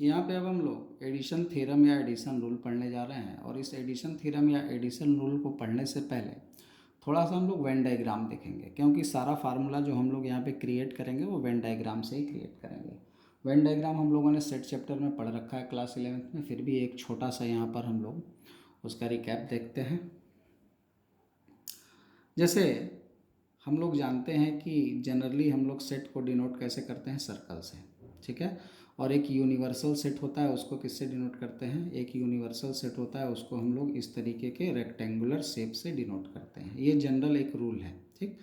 यहाँ पे अब हम लोग एडिशन थ्योरम या एडिशन रूल पढ़ने जा रहे हैं, और इस एडिशन थ्योरम या एडिशन रूल को पढ़ने से पहले थोड़ा सा हम लोग वेन डायग्राम देखेंगे, क्योंकि सारा फार्मूला जो हम लोग यहाँ पे क्रिएट करेंगे वो वेन डायग्राम से ही क्रिएट करेंगे। वेन डायग्राम हम लोगों ने सेट चैप्टर में पढ़ रखा है क्लास 11th में, फिर भी एक छोटा सा यहाँ पर हम लोग उसका रिकैप देखते हैं। जैसे हम लोग जानते हैं कि जनरली हम लोग सेट को डिनोट कैसे करते हैं, सर्कल से, ठीक है। और एक यूनिवर्सल सेट होता है, उसको किससे डिनोट करते हैं, एक यूनिवर्सल सेट होता है उसको हम लोग इस तरीके के रेक्टेंगुलर शेप से डिनोट करते हैं। ये जनरल एक रूल है, ठीक।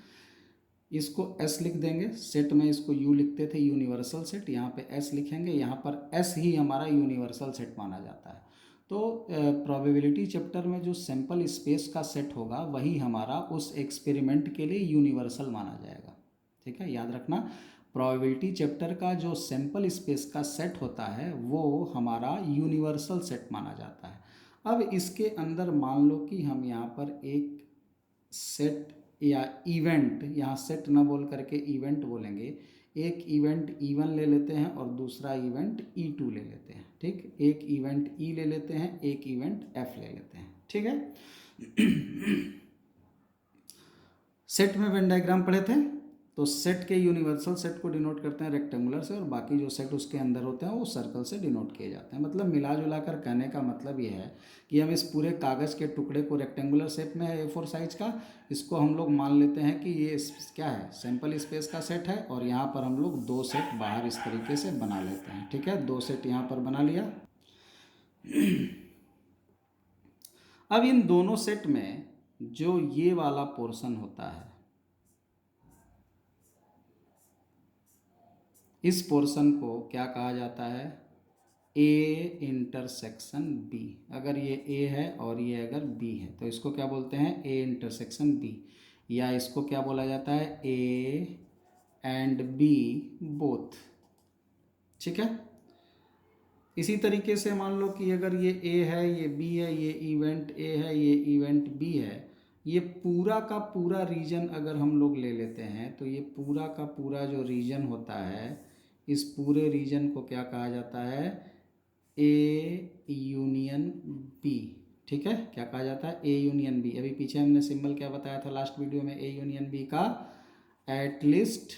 इसको एस लिख देंगे, सेट में इसको यू लिखते थे, यूनिवर्सल सेट, यहाँ पे एस लिखेंगे, यहाँ पर एस ही हमारा यूनिवर्सल सेट माना जाता है। तो प्रोबेबिलिटी चैप्टर में जो सैंपल स्पेस का सेट होगा वही हमारा उस एक्सपेरिमेंट के लिए यूनिवर्सल माना जाएगा, ठीक है। याद रखना, प्रोबेबिलिटी चैप्टर का जो सैंपल स्पेस का सेट होता है वो हमारा यूनिवर्सल सेट माना जाता है। अब इसके अंदर मान लो कि हम यहाँ पर एक सेट या इवेंट, यहाँ सेट ना बोल करके इवेंट बोलेंगे, एक इवेंट E1 ले लेते हैं और दूसरा इवेंट E2 ले लेते हैं, ठीक। एक इवेंट E ले लेते हैं, एक इवेंट F ले लेते हैं, ठीक है। सेट में वेन डायग्राम पढ़े थे, तो सेट के यूनिवर्सल सेट को डिनोट करते हैं रेक्टेंगुलर से, और बाकी जो सेट उसके अंदर होते हैं वो सर्कल से डिनोट किए जाते हैं। मतलब मिला जुला कर कहने का मतलब ये है कि हम इस पूरे कागज़ के टुकड़े को रेक्टेंगुलर शेप में है A4 साइज का, इसको हम लोग मान लेते हैं कि ये क्या है, सैंपल स्पेस का सेट है, और यहाँ पर हम लोग दो सेट बाहर इस तरीके से बना लेते हैं, ठीक है। दो सेट यहाँ पर बना लिया। अब इन दोनों सेट में जो ये वाला पोर्शन होता है, इस पोर्शन को क्या कहा जाता है, ए इंटरसेक्शन बी। अगर ये ए है और ये अगर बी है तो इसको क्या बोलते हैं, ए इंटरसेक्शन बी, या इसको क्या बोला जाता है, ए एंड बी बोथ, ठीक है। इसी तरीके से मान लो कि अगर ये ए है, ये बी है, ये इवेंट ए है, ये इवेंट बी है, ये पूरा का पूरा रीजन अगर हम लोग ले लेते हैं तो ये पूरा का पूरा जो रीजन होता है, इस पूरे रीजन को क्या कहा जाता है, ए यूनियन बी, ठीक है। क्या कहा जाता है, ए यूनियन बी। अभी पीछे हमने सिंबल क्या बताया था लास्ट वीडियो में, ए यूनियन बी का एटलीस्ट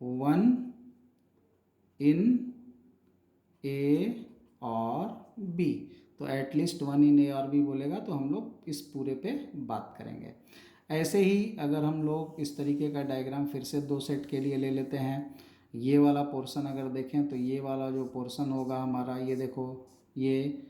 वन इन ए और बी। तो एटलीस्ट वन इन ए और बी बोलेगा तो हम लोग इस पूरे पे बात करेंगे। ऐसे ही अगर हम लोग इस तरीके का डायग्राम फिर से दो सेट के लिए ले लेते हैं, ये वाला पोर्शन अगर देखें तो ये वाला जो पोर्शन होगा हमारा, ये देखो, ये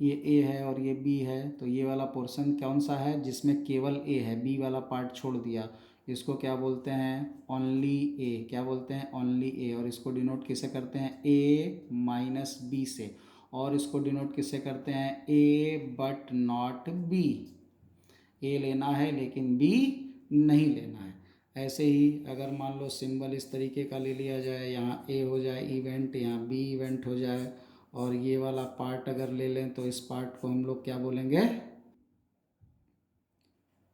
ए है और ये बी है, तो ये वाला पोर्शन कौन सा है जिसमें केवल ए है, बी वाला पार्ट छोड़ दिया, इसको क्या बोलते हैं, ओनली ए। क्या बोलते हैं, ओनली ए। और इसको डिनोट किससे करते हैं, ए माइनस बी से, और इसको डिनोट किससे करते हैं, ए बट नॉट बी। ए लेना है लेकिन बी नहीं लेना है। ऐसे ही अगर मान लो सिंबल इस तरीके का ले लिया जाए, यहाँ ए हो जाए इवेंट, यहाँ बी इवेंट हो जाए, और ये वाला पार्ट अगर ले लें तो इस पार्ट को हम लोग क्या बोलेंगे,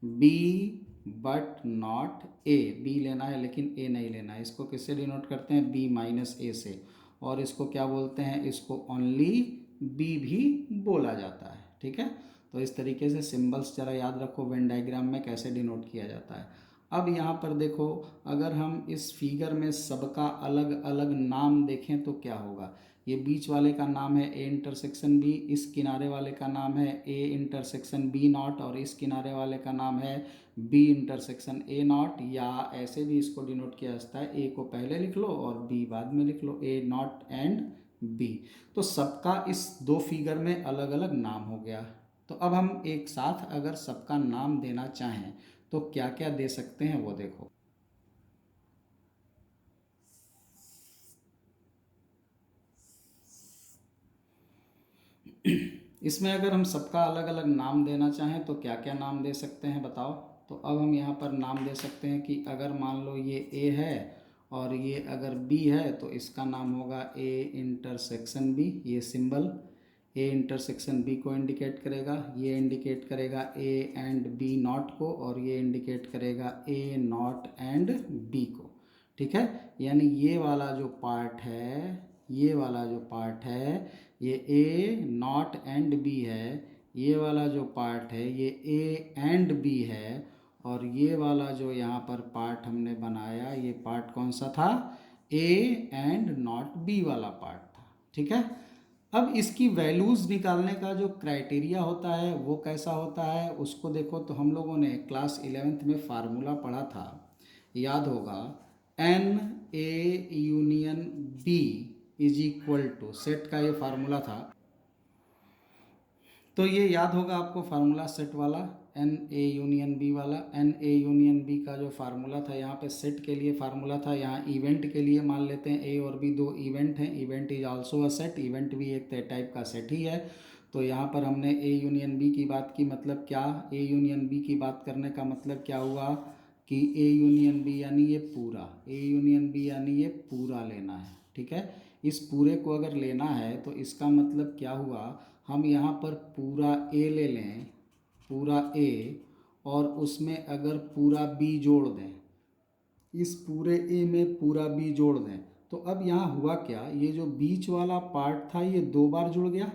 B but not A. B लेना है लेकिन ए नहीं लेना है, इसको किससे डिनोट करते हैं, बी माइनस ए से, और इसको क्या बोलते हैं, इसको ओनली बी भी बोला जाता है, ठीक है। तो इस तरीके से सिंबल्स जरा याद रखो वेन डायग्राम में कैसे डिनोट किया जाता है। अब यहाँ पर देखो, अगर हम इस फिगर में सबका अलग अलग नाम देखें तो क्या होगा, ये बीच वाले का नाम है ए इंटरसेक्शन बी, इस किनारे वाले का नाम है ए इंटरसेक्शन बी नॉट, और इस किनारे वाले का नाम है बी इंटरसेक्शन ए नॉट। या ऐसे भी इसको डिनोट किया जाता है, ए को पहले लिख लो और बी बाद में लिख लो, ए नॉट एंड बी। तो सबका इस दो फिगर में अलग अलग नाम हो गया। तो अब हम एक साथ अगर सबका नाम देना चाहें तो क्या क्या दे सकते हैं वो देखो। इसमें अगर हम सबका अलग अलग नाम देना चाहें तो क्या क्या नाम दे सकते हैं बताओ। तो अब हम यहाँ पर नाम दे सकते हैं कि अगर मान लो ये ए है और ये अगर बी है तो इसका नाम होगा ए इंटरसेक्शन बी। ये सिंबल ए इंटरसेक्शन बी को इंडिकेट करेगा, ये इंडिकेट करेगा ए एंड बी नॉट को, और ये इंडिकेट करेगा ए नॉट एंड बी को, ठीक है। यानी ये वाला जो पार्ट है ये वाला जो पार्ट है ये ए नॉट एंड बी है, ये वाला जो पार्ट है ये ए एंड बी है, और ये वाला जो यहाँ पर पार्ट हमने बनाया ये पार्ट कौन सा था, ए एंड नॉट बी वाला पार्ट था। ठीक है, अब इसकी वैल्यूज़ निकालने का जो क्राइटेरिया होता है वो कैसा होता है उसको देखो। तो हम लोगों ने क्लास 11th में फार्मूला पढ़ा था, याद होगा, N A union B is equal to, set का ये फार्मूला था। तो ये याद होगा आपको फार्मूला सेट वाला, एन ए यूनियन बी वाला। एन ए यूनियन बी का जो फार्मूला था यहाँ पे सेट के लिए फार्मूला था, यहाँ इवेंट के लिए मान लेते हैं ए और बी दो इवेंट हैं, event is also a set, event भी एक टाइप का सेट ही है। तो यहाँ पर हमने ए यूनियन बी की बात की, मतलब क्या, ए यूनियन बी की बात करने का मतलब क्या हुआ कि ए यूनियन बी यानी ये पूरा, ए यूनियन बी यानी ये पूरा लेना है। ठीक है, इस पूरे को अगर लेना है तो इसका मतलब क्या हुआ, हम यहाँ पर पूरा ए ले लें, पूरा ए, और उसमें अगर पूरा बी जोड़ दें, इस पूरे ए में पूरा बी जोड़ दें, तो अब यहाँ हुआ क्या, ये जो बीच वाला पार्ट था ये दो बार जुड़ गया,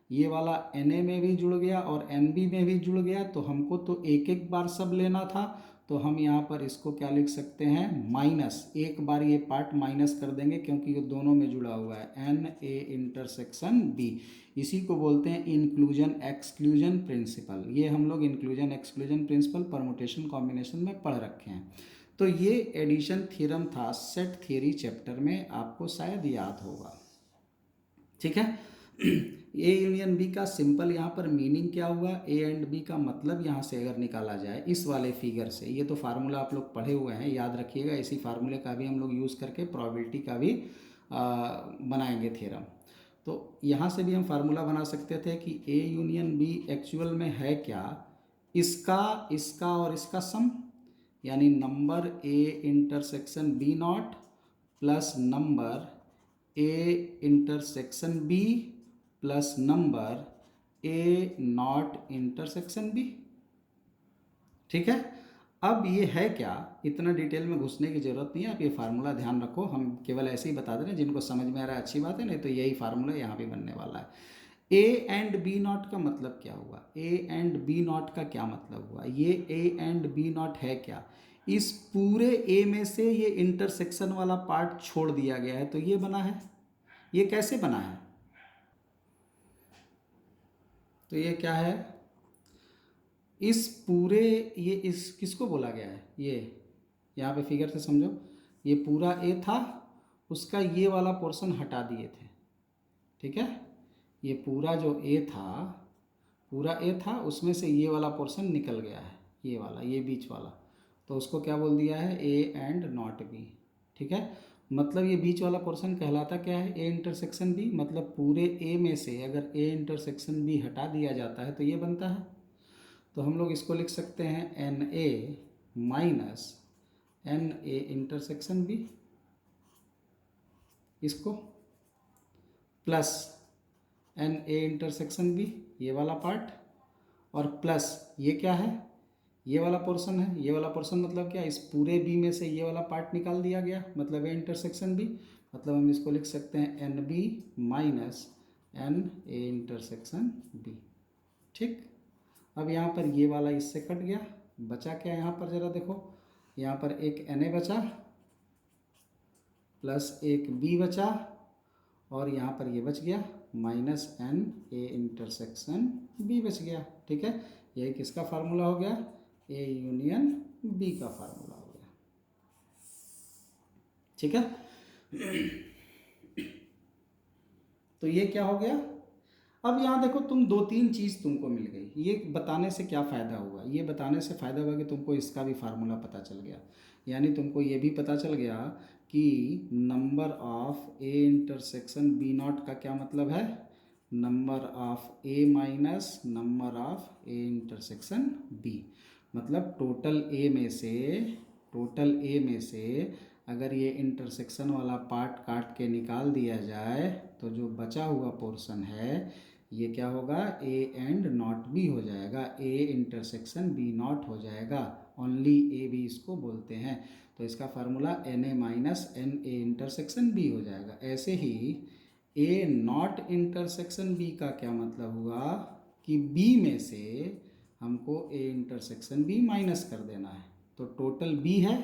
ये वाला एन ए में भी जुड़ गया और एन बी में भी जुड़ गया। तो हमको तो एक एक बार सब लेना था, तो हम यहाँ पर इसको क्या लिख सकते हैं, माइनस, एक बार ये पार्ट माइनस कर देंगे क्योंकि ये दोनों में जुड़ा हुआ है, एन ए इंटरसेक्शन बी। इसी को बोलते हैं इंक्लूजन एक्सक्लूजन प्रिंसिपल। ये हम लोग inclusion exclusion principle permutation combination में पढ़ रखे हैं। तो ये एडिशन थ्योरम था सेट थ्योरी चैप्टर में, आपको शायद याद होगा। ठीक है, ए यूनियन बी का सिंपल यहाँ पर मीनिंग क्या हुआ, ए एंड बी का मतलब यहाँ से अगर निकाला जाए इस वाले फिगर से, ये तो फार्मूला आप लोग पढ़े हुए हैं, याद रखिएगा, इसी फार्मूले का भी हम लोग यूज़ करके प्रोबेबिलिटी का भी बनाएंगे थ्योरम। तो यहाँ से भी हम फार्मूला बना सकते थे कि ए यूनियन बी एक्चुअल में है क्या, इसका इसका और इसका सम, यानी number A intersection B not plus number A intersection B plus number A not intersection B. ठीक है, अब ये है क्या, इतना डिटेल में घुसने की ज़रूरत नहीं है, आप ये फार्मूला ध्यान रखो, हम केवल ऐसे ही बता दे रहे हैं, जिनको समझ में आ रहा है अच्छी बात है, नहीं तो यही फार्मूला यहाँ भी बनने वाला है। ए एंड बी नॉट का मतलब क्या हुआ, ए एंड बी नॉट का क्या मतलब हुआ, ये ए एंड बी नॉट है क्या, इस पूरे ए में से ये इंटरसेक्शन वाला पार्ट छोड़ दिया गया है, तो ये बना है। ये कैसे बना है, तो ये क्या है, इस पूरे, ये इस किसको बोला गया है, ये यहाँ पे फिगर से समझो, ये पूरा ए था, उसका ये वाला पोर्शन हटा दिए थे। ठीक है, ये पूरा जो ए था, पूरा ए था, उसमें से ये वाला पोर्शन निकल गया है, ये वाला, ये बीच वाला, तो उसको क्या बोल दिया है, ए एंड नॉट बी। ठीक है, मतलब ये बीच वाला पोर्शन कहलाता क्या है, ए इंटरसेक्शन बी, मतलब पूरे ए में से अगर ए इंटरसेक्शन बी हटा दिया जाता है तो ये बनता है। तो हम लोग इसको लिख सकते हैं N A minus N A intersection B, इसको plus N A intersection B, ये वाला पार्ट, और प्लस ये क्या है, ये वाला पोर्शन है, ये वाला पोर्शन मतलब क्या, इस पूरे बी में से ये वाला पार्ट निकाल दिया गया, मतलब ए इंटरसेक्शन बी, मतलब हम इसको लिख सकते हैं N B minus N A intersection B. ठीक, अब यहाँ पर ये वाला इससे कट गया, बचा क्या यहाँ पर, ज़रा देखो, यहाँ पर एक एन ए बचा प्लस एक बी बचा, और यहाँ पर ये बच गया minus N A intersection B बच गया। ठीक है, ये किसका फार्मूला हो गया, ए यूनियन बी का फार्मूला हो गया। ठीक है, तो ये क्या हो गया, अब यहाँ देखो तुम दो तीन चीज़ तुमको मिल गई, ये बताने से क्या फ़ायदा हुआ, ये बताने से फ़ायदा हुआ कि तुमको इसका भी फार्मूला पता चल गया, यानी तुमको ये भी पता चल गया कि number of A intersection B not का क्या मतलब है, number of A minus number of A intersection B, मतलब टोटल ए में से अगर ये इंटरसेक्शन वाला पार्ट काट के निकाल दिया जाए तो जो बचा हुआ पोर्शन है ये क्या होगा, ए एंड नॉट बी हो जाएगा, ए इंटरसेक्शन बी नॉट हो जाएगा, ओनली ए भी इसको बोलते हैं। तो इसका formula N A minus N A intersection B हो जाएगा। ऐसे ही ए नॉट इंटरसेक्शन बी का क्या मतलब हुआ कि बी में से हमको ए इंटरसेक्शन बी माइनस कर देना है। तो टोटल बी है,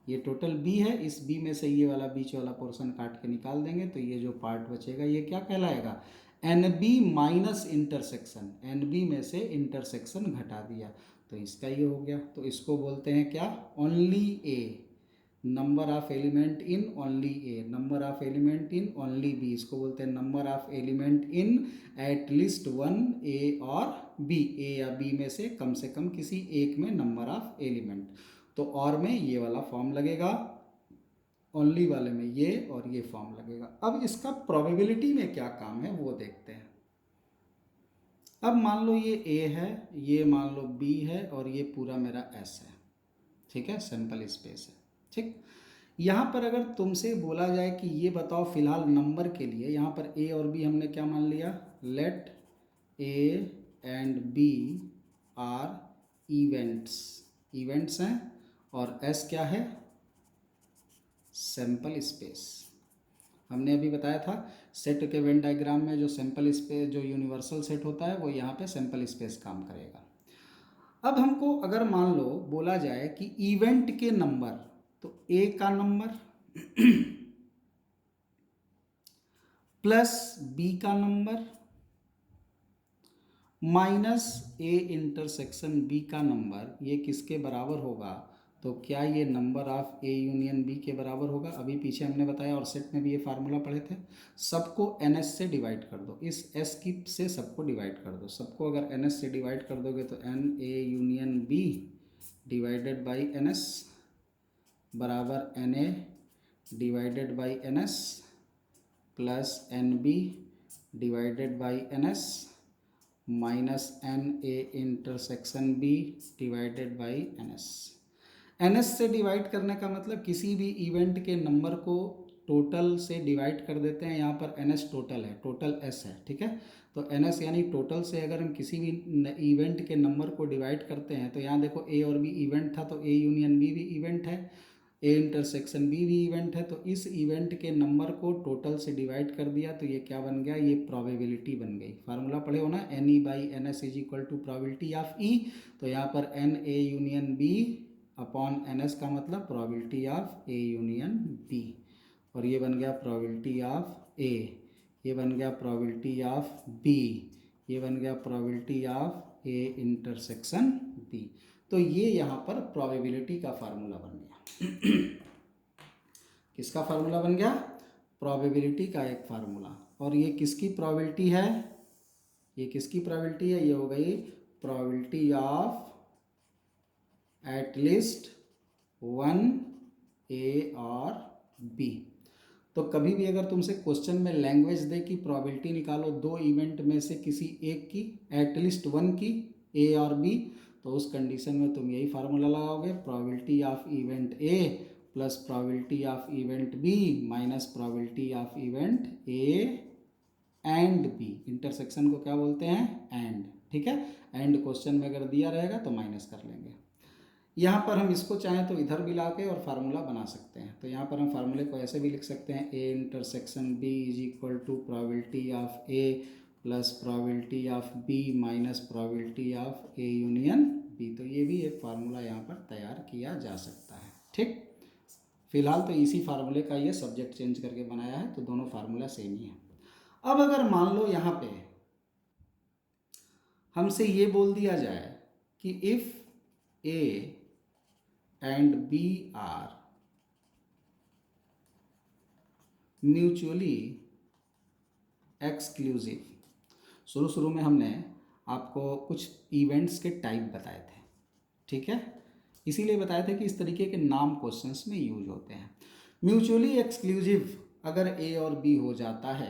ये टोटल बी है, इस बी में से ये वाला बीच वाला पोर्शन काट के निकाल देंगे तो ये जो पार्ट बचेगा ये क्या कहलाएगा, N B minus intersection, N B में से इंटरसेक्शन घटा दिया तो इसका ये हो गया। तो इसको बोलते हैं क्या, only A, number of element in only A, number of element in only B, इसको बोलते हैं number of element in at least one A और बी, ए या बी में से कम किसी एक में नंबर ऑफ एलिमेंट। तो और में ये वाला फॉर्म लगेगा, ओनली वाले में ये और ये फॉर्म लगेगा। अब इसका प्रोबेबिलिटी में क्या काम है वो देखते हैं। अब मान लो ये ए है, ये मान लो बी है और ये पूरा मेरा एस है, ठीक है, सैंपल स्पेस है, ठीक। यहाँ पर अगर तुमसे बोला जाए कि ये बताओ फिलहाल नंबर के लिए, यहाँ पर ए और बी हमने क्या मान लिया, let A and B are events, events हैं, और एस क्या है, सैंपल स्पेस। हमने अभी बताया था सेट के वेन डायग्राम में जो सैंपल स्पेस, जो यूनिवर्सल सेट होता है वो यहाँ पे सैंपल स्पेस काम करेगा। अब हमको अगर मान लो बोला जाए कि इवेंट के नंबर, तो ए का नंबर प्लस बी का number minus A intersection B का नंबर, ये किसके बराबर होगा, तो क्या ये number of A union B के बराबर होगा। अभी पीछे हमने बताया और सेट में भी ये फार्मूला पढ़े थे, सबको एन एस से डिवाइड कर दो, इस एस की से सबको डिवाइड कर दो, सबको अगर एन एस से डिवाइड कर दोगे तो N A union B divided by N S बराबर N A divided by N S plus N B divided by N S minus N A intersection B divided by N S. N S से divide करने का मतलब किसी भी event के number को total से डिवाइड कर देते हैं, यहाँ पर एन एस टोटल है, टोटल एस है, ठीक है। तो एन एस यानी टोटल से अगर हम किसी भी इवेंट के नंबर को डिवाइड करते हैं, तो यहाँ देखो ए और बी इवेंट था तो ए यूनियन बी भी इवेंट है, ए इंटरसेक्शन बी भी इवेंट है, तो इस इवेंट के नंबर को टोटल से डिवाइड कर दिया तो ये क्या बन गया, ये प्रोबेबिलिटी बन गई। फार्मूला पढ़े हो ना, N E by N S is equal to probability of E, तो यहाँ पर N A union B upon N S का मतलब probability of A union B, और ये बन गया प्रोबेबिलिटी ऑफ ए, ये बन गया प्रोबेबिलिटी ऑफ बी, ये बन गया probability of A intersection B. तो ये यहाँ पर प्रोबेबिलिटी का फार्मूला बन गया। किसका फार्मूला बन गया, प्रोबेबिलिटी का एक फार्मूला। और ये किसकी प्रोबेबिलिटी है, ये किसकी प्रोबेबिलिटी है, ये हो गई probability of at least one A और बी। तो कभी भी अगर तुमसे क्वेश्चन में लैंग्वेज दे कि प्रोबेबिलिटी निकालो दो इवेंट में से किसी एक की, एट लीस्ट वन की, ए और बी, तो उस कंडीशन में तुम यही फार्मूला लगाओगे, probability of event A plus probability of event B minus probability of event A and B. Intersection को क्या बोलते हैं, एंड, ठीक है। एंड क्वेश्चन में अगर दिया रहेगा तो माइनस कर लेंगे। यहाँ पर हम इसको चाहें तो इधर भी ला के और फार्मूला बना सकते हैं। तो यहाँ पर हम फार्मूले को ऐसे भी लिख सकते हैं, A intersection B is equal to probability of A plus probability of B minus probability of A union B. तो ये भी एक फार्मूला यहाँ पर तैयार किया जा सकता है, ठीक। फिलहाल तो इसी फार्मूले का ये सब्जेक्ट चेंज करके बनाया है, तो दोनों फार्मूला सेम ही है। अब अगर मान लो यहाँ पे हमसे ये बोल दिया जाए कि if A and B are mutually exclusive. शुरू में हमने आपको कुछ इवेंट्स के टाइप बताए थे, ठीक है, इसीलिए बताए थे कि इस तरीके के नाम क्वेश्चंस में यूज होते हैं। म्यूचुअली एक्सक्लूसिव अगर ए और बी हो जाता है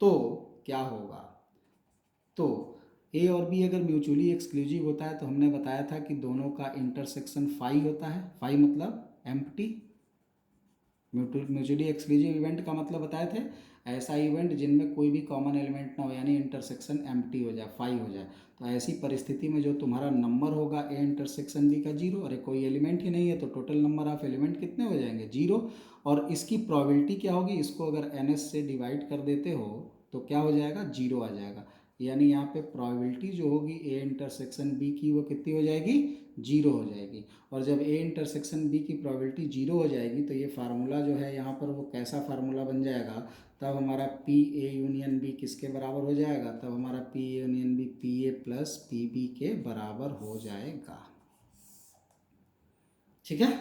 तो क्या होगा, तो ए और बी अगर म्यूचुअली एक्सक्लूसिव होता है तो हमने बताया था कि दोनों का इंटरसेक्शन फाई होता है, फाई मतलब एम्प्टी। म्यूचुअली एक्सक्लूसिव इवेंट का मतलब बताए थे, ऐसा इवेंट जिनमें कोई भी कॉमन एलिमेंट ना हो, यानी इंटरसेक्शन एम्प्टी हो जाए, फाई हो जाए। तो ऐसी परिस्थिति में जो तुम्हारा नंबर होगा ए इंटरसेक्शन बी का 0, अरे कोई एलिमेंट ही नहीं है तो टोटल नंबर ऑफ एलिमेंट कितने हो जाएंगे 0। और इसकी प्रोबेबिलिटी क्या होगी, इसको अगर एन एस से डिवाइड कर देते हो तो क्या हो जाएगा 0 आ जाएगा। यानी यहाँ पे प्रोबेबिलिटी जो होगी ए इंटरसेक्शन बी की वो कितनी हो जाएगी 0 हो जाएगी। और जब ए इंटरसेक्शन बी की प्रोबेबिलिटी 0 हो जाएगी तो ये फार्मूला जो है यहाँ पर वो कैसा फार्मूला बन जाएगा, तब हमारा पी ए यूनियन बी किसके बराबर हो जाएगा, तब हमारा P A union B P A plus P B के बराबर हो जाएगा। ठीक है।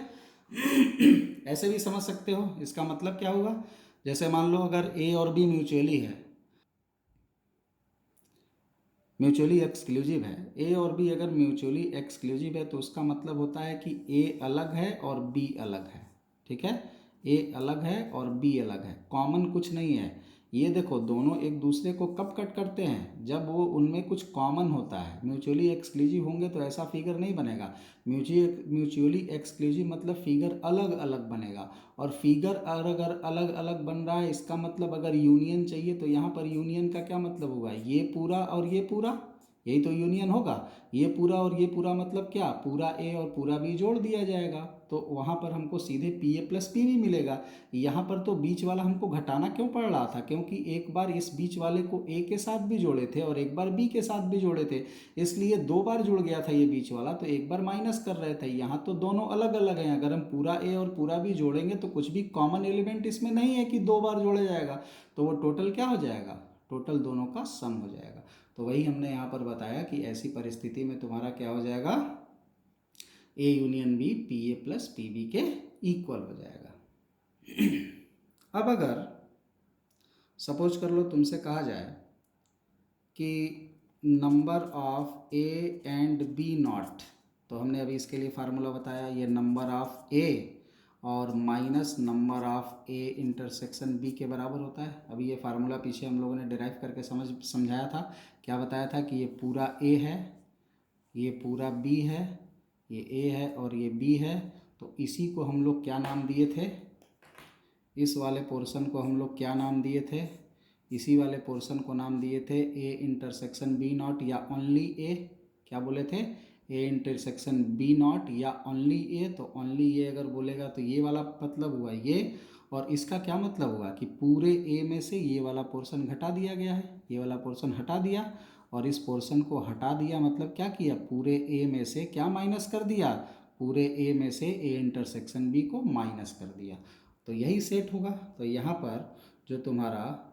ऐसे भी समझ सकते हो। इसका मतलब क्या होगा, जैसे मान लो अगर ए और बी म्यूचुअली है, म्यूचुअली एक्सक्लूसिव है, ए और बी अगर म्यूचुअली एक्सक्लूसिव है तो उसका मतलब होता है कि ए अलग है और बी अलग है। ठीक है, ए अलग है और बी अलग है, कॉमन कुछ नहीं है। ये देखो दोनों एक दूसरे को कब कट करते हैं, जब वो उनमें कुछ कॉमन होता है। म्यूचुअली एक्सक्लूसिव होंगे तो ऐसा फिगर नहीं बनेगा। म्यूचुअली एक्सक्लूसिव मतलब फिगर अलग अलग बनेगा। और फिगर अगर अलग अलग बन रहा है इसका मतलब अगर यूनियन चाहिए तो यहाँ पर यूनियन का क्या मतलब होगा, ये पूरा और ये पूरा, यही तो यूनियन होगा। ये पूरा और ये पूरा मतलब क्या, पूरा ए और पूरा बी जोड़ दिया जाएगा तो वहाँ पर हमको सीधे P A plus P B मिलेगा। यहाँ पर तो बीच वाला हमको घटाना क्यों पड़ रहा था, क्योंकि एक बार इस बीच वाले को ए के साथ भी जोड़े थे और एक बार बी के साथ भी जोड़े थे, इसलिए 2 बार जुड़ गया था ये बीच वाला, तो एक बार माइनस कर रहे थे। यहाँ तो दोनों अलग अलग हैं, अगर हम पूरा ए और पूरा बी जोड़ेंगे तो कुछ भी कॉमन एलिमेंट इसमें नहीं है कि 2 बार जोड़ा जाएगा, तो वो टोटल क्या हो जाएगा, टोटल दोनों का सम हो जाएगा। तो वही हमने यहाँ पर बताया कि ऐसी परिस्थिति में तुम्हारा क्या हो जाएगा, A union B P A plus P B के इक्वल हो जाएगा। अब अगर सपोज कर लो तुमसे कहा जाए कि number of A and B not, तो हमने अभी इसके लिए फार्मूला बताया, ये नंबर ऑफ ए और minus number of A intersection B के बराबर होता है। अभी ये फार्मूला पीछे हम लोगों ने डिराइव करके समझाया था। क्या बताया था कि ये पूरा ए है, ये पूरा बी है, ये ए है और ये बी है। तो इसी को हम लोग क्या नाम दिए थे, इस वाले पोर्शन को हम लोग क्या नाम दिए थे, इसी वाले पोर्शन को नाम दिए थे ए इंटरसेक्शन बी नॉट या ओनली ए। क्या बोले थे, ए इंटरसेक्शन बी नॉट या ओनली ए। तो ओनली ए अगर बोलेगा तो ये वाला मतलब हुआ ये, और इसका क्या मतलब हुआ कि पूरे ए में से ये वाला पोर्शन घटा दिया गया है, ये वाला पोर्शन हटा दिया और इस पोर्शन को हटा दिया, मतलब क्या किया, पूरे ए में से क्या माइनस कर दिया, पूरे ए में से ए इंटरसेक्शन बी को माइनस कर दिया। तो यही सेट होगा। तो यहाँ पर जो तुम्हारा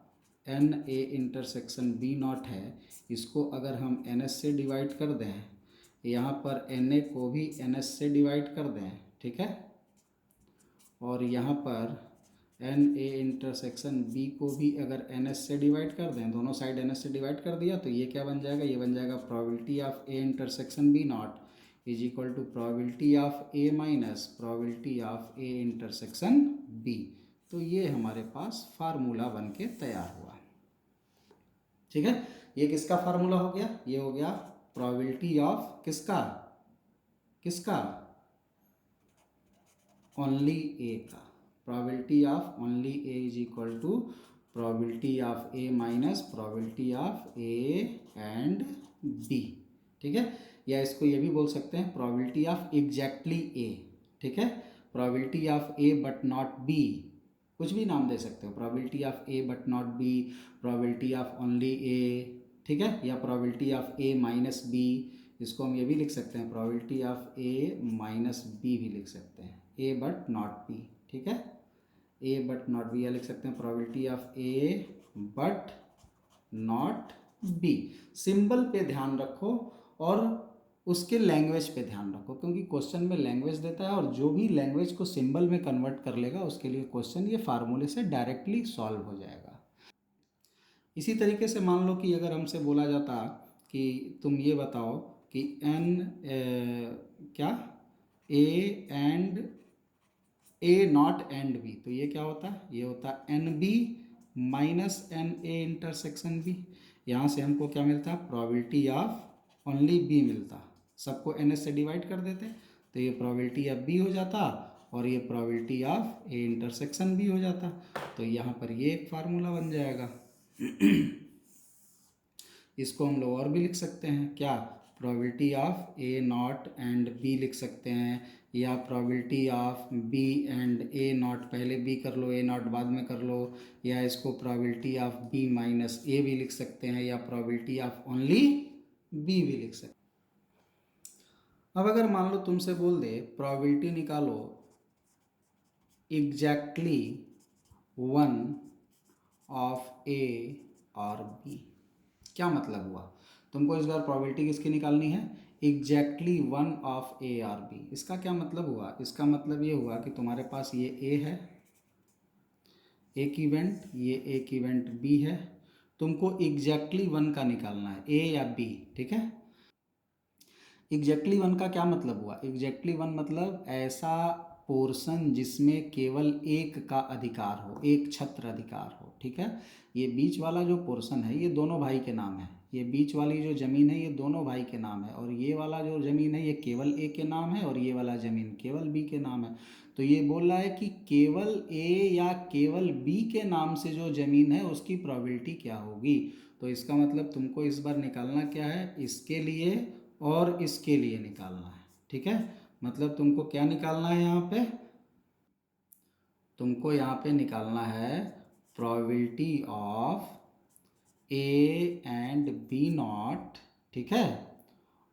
N A intersection B not है, इसको अगर हम एन एस से डिवाइड कर दें, यहाँ पर एन ए को भी एन एस से डिवाइड कर दें, ठीक है, और यहाँ पर एन ए इंटरसेक्शन बी को भी अगर एन एस से डिवाइड कर दें, दोनों साइड एन एस से डिवाइड कर दिया, तो ये क्या बन जाएगा, ये बन जाएगा probability of A intersection B not is equal to probability of A minus probability of A intersection B. तो ये हमारे पास फार्मूला बन के तैयार हुआ। ठीक है, ये किसका फार्मूला हो गया, ये हो गया प्रोबेबिलिटी ऑफ किसका, किसका, ओनली ए का। Probability of only A is equal to probability of A minus probability of A and B. ठीक है, या इसको ये भी बोल सकते हैं प्रोबेबिलिटी ऑफ एग्जैक्टली ए। ठीक है, probability of A but not B, कुछ भी नाम दे सकते हो, probability of A but not B, probability of only A, ठीक है, या probability of A minus B. इसको हम ये भी लिख सकते हैं probability of A minus B भी लिख सकते हैं, ए बट नॉट बी। ठीक है, ए बट नॉट बी, या लिख सकते हैं probability of A but not B. Symbol पे ध्यान रखो और उसके लैंग्वेज पे ध्यान रखो, क्योंकि क्वेश्चन में लैंग्वेज देता है और जो भी लैंग्वेज को सिंबल में कन्वर्ट कर लेगा उसके लिए क्वेश्चन ये फार्मूले से डायरेक्टली सॉल्व हो जाएगा। इसी तरीके से मान लो कि अगर हमसे बोला जाता कि तुम ये बताओ कि एन क्या A and A not and B, तो ये क्या होता है, ये होता है N B minus N A intersection B. यहाँ से हमको क्या मिलता है, प्रोबेबिलिटी ऑफ ओनली बी मिलता, सबको एन एस से डिवाइड कर देते तो ये प्रोबेबिलिटी ऑफ बी हो जाता और ये probability of A intersection B हो जाता। तो यहाँ पर ये एक फार्मूला बन जाएगा। इसको हम लोग और भी लिख सकते हैं, क्या, probability of A not and B लिख सकते हैं, या probability of B and A not, पहले बी कर लो ए नॉट बाद में कर लो, या इसको प्रोबेबिलिटी ऑफ बी माइनस ए भी लिख सकते हैं, या प्रोबेबिलिटी ऑफ ओनली बी भी लिख सकते हैं। अब अगर मान लो तुमसे बोल दे प्रोबेबिलिटी निकालो एग्जैक्टली वन ऑफ ए और बी, क्या मतलब हुआ, तुमको इस बार प्रोबेबिलिटी किसकी निकालनी है, एग्जैक्टली वन ऑफ ए और बी। इसका क्या मतलब हुआ, इसका मतलब ये हुआ कि तुम्हारे पास ये ए है एक इवेंट, ये एक इवेंट बी है, तुमको एग्जैक्टली वन का निकालना है, ए या बी, ठीक है। एग्जैक्टली वन का क्या मतलब हुआ, एग्जैक्टली वन मतलब ऐसा पोर्शन जिसमें केवल एक का अधिकार हो, एक छत्र अधिकार हो, ठीक है। ये बीच वाला जो पोर्शन है ये दोनों भाई के नाम है, ये बीच वाली जो ज़मीन है ये दोनों भाई के नाम है, और ये वाला जो ज़मीन है ये केवल ए के नाम है, और ये वाला ज़मीन केवल बी के नाम है। तो ये बोल रहा है कि केवल ए या केवल बी के नाम से जो ज़मीन है उसकी प्रोबेबिलिटी क्या होगी। तो इसका मतलब तुमको इस बार निकालना क्या है, इसके लिए और इसके लिए निकालना है, ठीक है। मतलब तुमको क्या निकालना है यहाँ पे, तुमको यहाँ पे निकालना है probability of A and B not, ठीक है,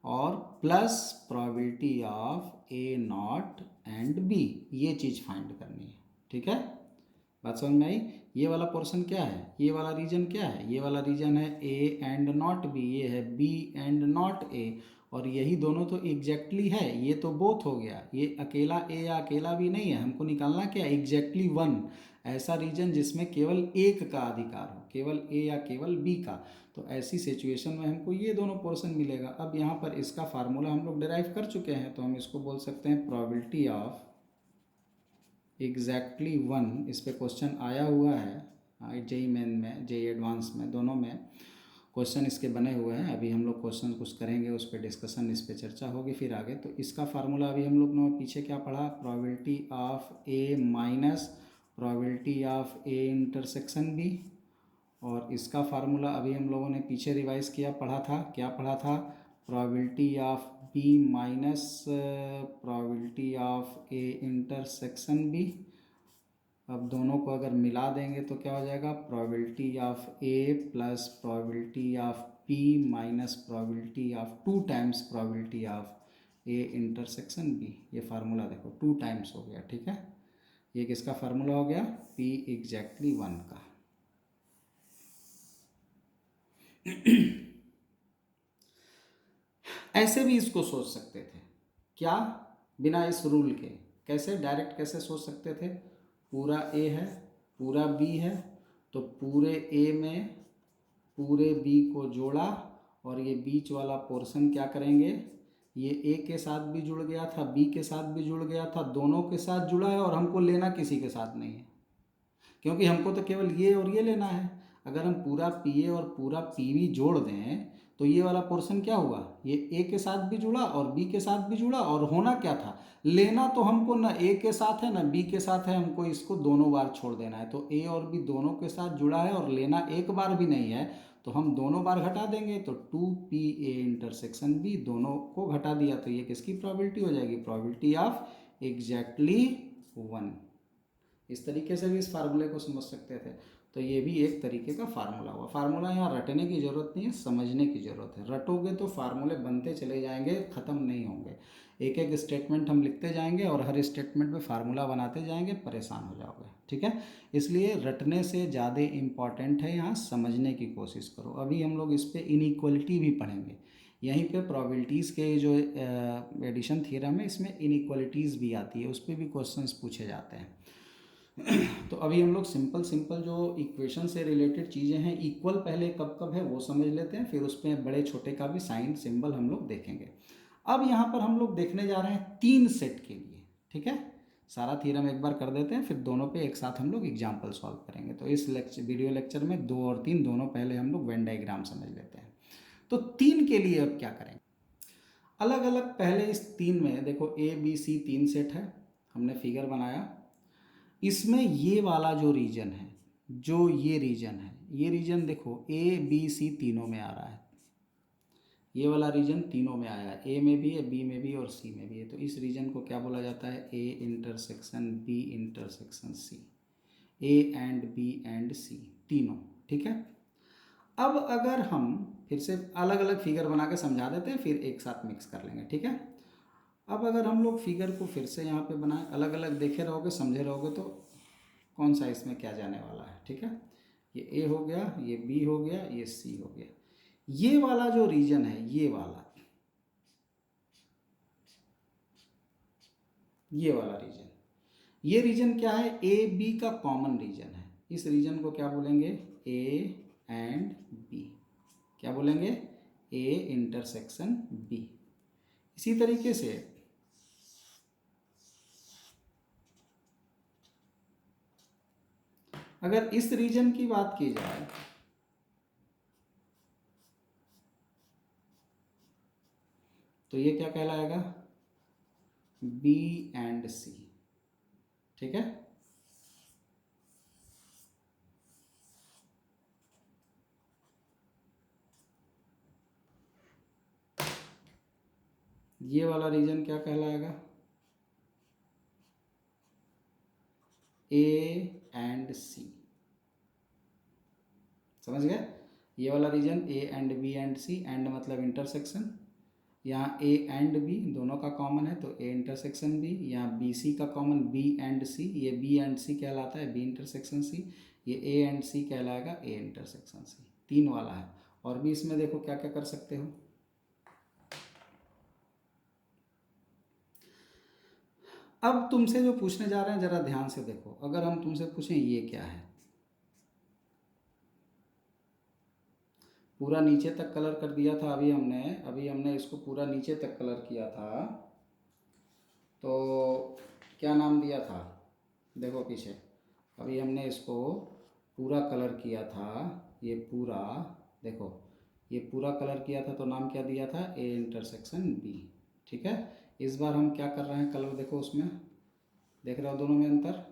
और plus probability of A not and B, ये चीज़ फाइंड करनी है, ठीक है। बात समझ में आई। ये वाला पोर्शन क्या है, ये वाला रीजन क्या है, ये वाला रीजन है ए एंड नॉट बी, ये है बी एंड नॉट ए, और यही दोनों तो एग्जैक्टली है, ये तो बोथ हो गया, ये अकेला ए या अकेला भी नहीं है। हमको निकालना क्या, एग्जैक्टली वन, ऐसा रीजन जिसमें केवल एक का अधिकार हो, केवल ए या केवल बी का। तो ऐसी सिचुएशन में हमको ये दोनों पोर्शन मिलेगा। अब यहाँ पर इसका फार्मूला हम लोग डिराइव कर चुके हैं, तो हम इसको बोल सकते हैं प्रोबेबिलिटी ऑफ एग्जैक्टली वन। इस पर क्वेश्चन आया हुआ है जेई मेन में, जेई एडवांस में, दोनों में क्वेश्चन इसके बने हुए हैं। अभी हम लोग क्वेश्चन कुछ करेंगे, उस पर डिस्कशन, इस पर चर्चा होगी फिर आगे। तो इसका फार्मूला अभी हम लोग ने पीछे क्या पढ़ा, probability of A minus probability of A intersection B, और इसका फार्मूला अभी हम लोगों ने पीछे रिवाइज किया, पढ़ा था, क्या पढ़ा था, probability of B minus probability of A intersection B. अब दोनों को अगर मिला देंगे तो क्या हो जाएगा, probability of A plus probability of B minus probability of 2 times probability of A intersection B. ये फार्मूला देखो 2 टाइम्स हो गया, ठीक है। ये किसका फार्मूला हो गया, पी एग्जैक्टली वन का। ऐसे भी इसको सोच सकते थे, क्या, बिना इस रूल के, कैसे, डायरेक्ट कैसे सोच सकते थे, पूरा ए है पूरा बी है, तो पूरे ए में पूरे बी को जोड़ा, और ये बीच वाला पोर्शन क्या करेंगे, ये ए के साथ भी जुड़ गया था, बी के साथ भी जुड़ गया था, दोनों के साथ जुड़ा है, और हमको लेना किसी के साथ नहीं है, क्योंकि हमको तो केवल ये और ये लेना है। अगर हम पूरा पी ए और पूरा पी बी जोड़ दें तो ये वाला पोर्शन क्या हुआ, ये ए के साथ भी जुड़ा और बी के साथ भी जुड़ा, और होना क्या था, लेना तो हमको ना ए के साथ है ना बी के साथ है, हमको इसको दोनों बार छोड़ देना है। तो ए और बी दोनों के साथ जुड़ा है और लेना एक बार भी नहीं है, तो हम दोनों बार घटा देंगे, तो 2 PA इंटरसेक्शन बी, दोनों को घटा दिया, तो ये किसकी प्रोबेबिलिटी हो जाएगी, प्रोबेबिलिटी ऑफ एग्जैक्टली वन। इस तरीके से भी इस फार्मूले को समझ सकते थे। तो ये भी एक तरीके का फार्मूला हुआ। फार्मूला यहाँ रटने की ज़रूरत नहीं है, समझने की ज़रूरत है। रटोगे तो फार्मूले बनते चले जाएंगे, ख़त्म नहीं होंगे। एक एक स्टेटमेंट हम लिखते जाएंगे और हर स्टेटमेंट में फार्मूला बनाते जाएंगे, परेशान हो जाओगे, ठीक है। इसलिए रटने से ज़्यादा इम्पॉर्टेंट है यहाँ समझने की कोशिश करो। अभी हम लोग इस पर इनइक्वलिटी भी पढ़ेंगे, यहीं पे प्रोबेबिलिटीज़ के जो एडिशन थ्योरम है इसमें इनइक्वलिटीज़ भी आती है, उस पर भी क्वेश्चंस पूछे जाते हैं। तो अभी हम लोग सिंपल जो इक्वेशन से रिलेटेड चीज़ें हैं, इक्वल पहले कब कब है वो समझ लेते हैं, फिर उस पर बड़े छोटे का भी साइन सिंबल हम लोग देखेंगे। अब यहाँ पर हम लोग देखने जा रहे हैं 3 सेट के लिए, ठीक है। सारा थ्योरम एक बार कर देते हैं, फिर दोनों पे एक साथ हम लोग एग्जाम्पल सॉल्व करेंगे। तो इस वीडियो लेक्चर में 2 और 3 दोनों पहले हम लोग वेन डायग्राम समझ लेते हैं। तो 3 के लिए अब क्या करेंगे, अलग अलग, पहले इस 3 में देखो A B C 3 सेट है, हमने फिगर बनाया, इसमें ये वाला जो रीजन है, जो ये रीजन है, ये रीजन देखो ए बी सी तीनों में आ रहा है, ये वाला रीजन तीनों में आया है, ए में भी है, बी में भी और सी में भी है। तो इस रीजन को क्या बोला जाता है? A intersection B intersection C, A and B and C तीनों। ठीक है, अब अगर हम फिर से अलग अलग फिगर बना के समझा देते हैं, फिर एक साथ मिक्स कर लेंगे। ठीक है, अब अगर हम लोग फिगर को फिर से यहाँ पे बनाए, अलग अलग देखे रहोगे, समझे रहोगे, तो कौन सा इसमें क्या जाने वाला है। ठीक है, ये ए हो गया, ये बी हो गया, ये सी हो गया। ये वाला जो रीजन है, ये वाला रीजन, ये रीजन क्या है? ए बी का कॉमन रीजन है। इस रीजन को क्या बोलेंगे? A and B. क्या बोलेंगे? A intersection B. इसी तरीके से अगर इस रीजन की बात की जाए, तो ये क्या कहलाएगा? B and C. ठीक है, ये वाला रीजन क्या कहलाएगा? A and C. समझ गए? ये वाला region A and B and C, and मतलब इंटरसेक्शन, यहाँ ए एंड बी दोनों का कॉमन है तो ए इंटरसेक्शन बी, यहाँ बी सी का कॉमन बी एंड सी, ये बी एंड सी कहलाता है बी इंटरसेक्शन सी, ये ए एंड सी कहलाएगा ए इंटरसेक्शन सी। तीन वाला है। और भी इसमें देखो क्या क्या कर सकते हो। अब तुमसे जो पूछने जा रहे हैं जरा ध्यान से देखो, अगर हम तुमसे पूछें ये क्या है, पूरा नीचे तक कलर कर दिया था अभी हमने इसको पूरा नीचे तक कलर किया था, तो क्या नाम दिया था? देखो पीछे, अभी हमने इसको पूरा कलर किया था, ये पूरा देखो, ये पूरा कलर किया था तो नाम क्या दिया था? A intersection B. ठीक है, इस बार हम क्या कर रहे हैं? कलर देखो, उसमें देख रहे हो दोनों में अंतर,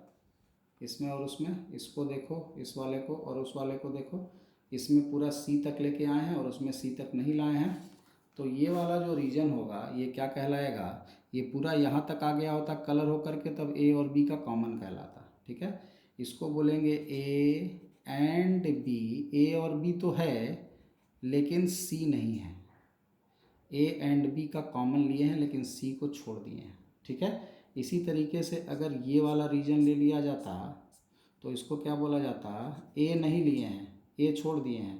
इसमें और उसमें। इसको देखो, इस वाले को और उस वाले को देखो, इसमें पूरा सी तक लेके आए हैं और उसमें सी तक नहीं लाए हैं। तो ये वाला जो रीजन होगा ये क्या कहलाएगा? ये पूरा यहाँ तक आ गया होता कलर होकर के, तब ए और बी का कॉमन कहलाता। ठीक है, इसको बोलेंगे ए एंड बी। ए और बी तो है लेकिन सी नहीं है, ए एंड बी का कॉमन लिए हैं लेकिन सी को छोड़ दिए हैं। ठीक है, इसी तरीके से अगर ये वाला रीजन ले लिया जाता तो इसको क्या बोला जाता? ए नहीं लिए हैं, ए छोड़ दिए हैं,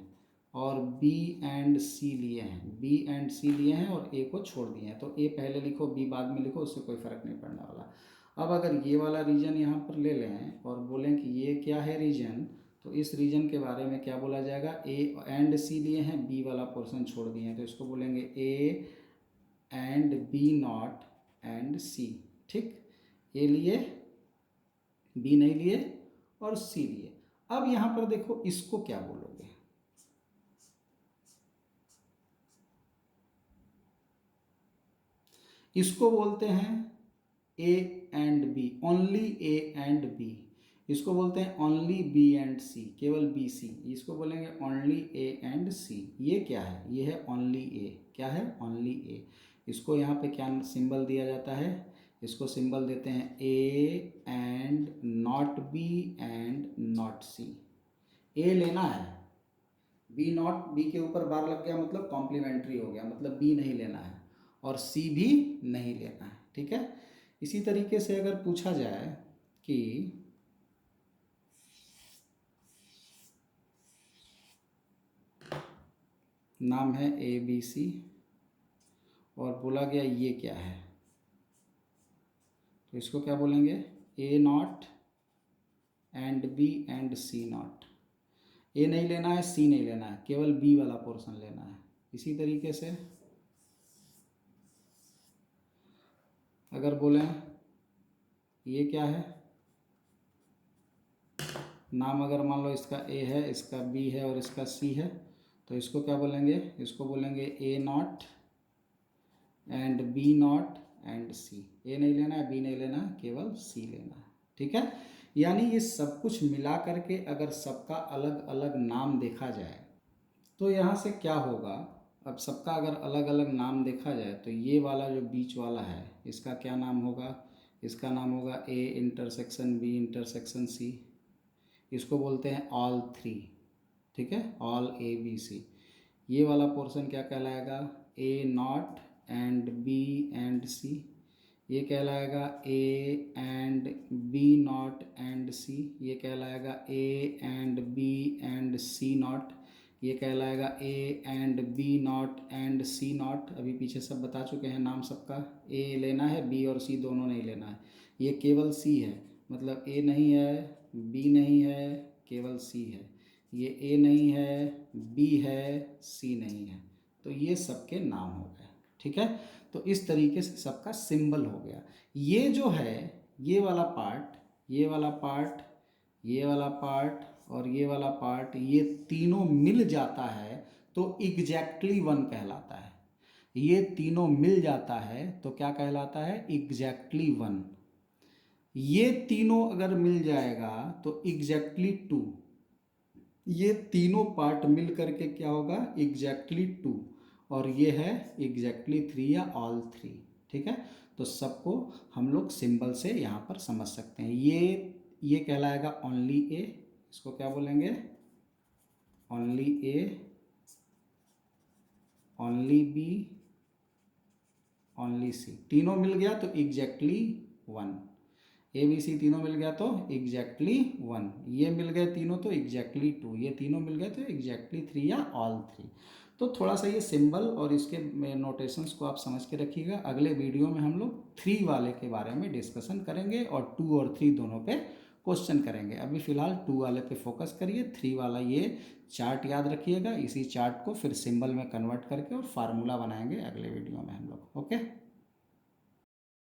और बी एंड सी लिए हैं, बी एंड सी लिए हैं और ए को छोड़ दिए हैं। तो ए पहले लिखो, बी बाद में लिखो, उससे कोई फ़र्क नहीं पड़ने वाला। अब अगर ये वाला रीजन यहाँ पर ले लें और बोलें कि ये क्या है रीजन, तो इस रीजन के बारे में क्या बोला जाएगा? ए एंड सी लिए हैं, बी वाला पोर्शन छोड़ दिए हैं, तो इसको बोलेंगे A and B not and C. ठीक, ए लिए, बी नहीं लिए और सी लिए। अब यहाँ पर देखो, इसको क्या बोलोगे? इसको बोलते हैं A and B, only A and B. इसको बोलते हैं ओनली बी एंड सी, केवल बी सी। इसको बोलेंगे ओनली ए एंड सी। ये क्या है? ये है ओनली ए। क्या है? ओनली ए। इसको यहाँ पे क्या सिंबल दिया जाता है? इसको सिंबल देते हैं A and not B and not C. A लेना है, बी नॉट, बी के ऊपर बार लग गया मतलब कॉम्प्लीमेंट्री हो गया, मतलब बी नहीं लेना है, और सी भी नहीं लेना है। ठीक है, इसी तरीके से अगर पूछा जाए कि नाम है ए बी सी और बोला गया ये क्या है, तो इसको क्या बोलेंगे? A not and B and C not. A नहीं लेना है, सी नहीं लेना है, केवल बी वाला पोर्शन लेना है। इसी तरीके से अगर बोलें ये क्या है, नाम अगर मान लो इसका ए है, इसका बी है और इसका सी है, तो इसको क्या बोलेंगे? इसको बोलेंगे A not and B not and C. A नहीं लेना है, बी नहीं लेना है, केवल सी लेना है। ठीक है, यानी ये सब कुछ मिला करके अगर सबका अलग अलग नाम देखा जाए तो यहाँ से क्या होगा, अब सबका अगर अलग अलग नाम देखा जाए तो ये वाला जो बीच वाला है इसका क्या नाम होगा, इसका नाम होगा A intersection B intersection C, इसको बोलते हैं ऑल थ्री। ठीक है, ऑल ए बी सी। ये वाला पोर्शन क्या कहलाएगा, A not and B and C. ये कहलाएगा A and B not and C. ये कहलाएगा A and B and C not. ये कहलाएगा A and B not and C not. अभी पीछे सब बता चुके हैं नाम सबका। ए लेना है, बी और सी दोनों नहीं लेना है। ये केवल सी है, मतलब ए नहीं है, बी नहीं है, केवल सी है। ये ए नहीं है, बी है, सी नहीं है। तो ये सबके नाम हो गए। ठीक है, तो इस तरीके से सबका सिंबल हो गया। ये जो है ये वाला पार्ट, ये वाला पार्ट, ये वाला पार्ट और ये वाला पार्ट, ये तीनों मिल जाता है तो एग्जैक्टली वन कहलाता है। ये तीनों मिल जाता है तो क्या कहलाता है, एग्जैक्टली वन। ये तीनों अगर मिल जाएगा तो एग्जैक्टली टू। ये तीनों पार्ट मिल करके क्या होगा, एग्जैक्टली टू। और ये है एग्जैक्टली थ्री या ऑल थ्री। ठीक है, तो सबको हम लोग सिंबल से यहाँ पर समझ सकते हैं। ये कहलाएगा ओनली ए, इसको क्या बोलेंगे, only A, only B, only C. तीनों मिल गया तो exactly one. A B C तीनों मिल गया तो एग्जैक्टली वन। ये मिल गए तीनों तो एग्जैक्टली टू। ये तीनों मिल गए तो एग्जैक्टली थ्री या ऑल थ्री। तो थोड़ा सा ये सिंबल और इसके नोटेशंस को आप समझ के रखिएगा। अगले वीडियो में हम लोग थ्री वाले के बारे में डिस्कशन करेंगे और टू और थ्री दोनों पे क्वेश्चन करेंगे। अभी फ़िलहाल टू वाले पे फोकस करिए। थ्री वाला ये चार्ट याद रखिएगा। इसी चार्ट को फिर सिंबल में कन्वर्ट करके और फार्मूला बनाएंगे अगले वीडियो में हम लोग। ओके।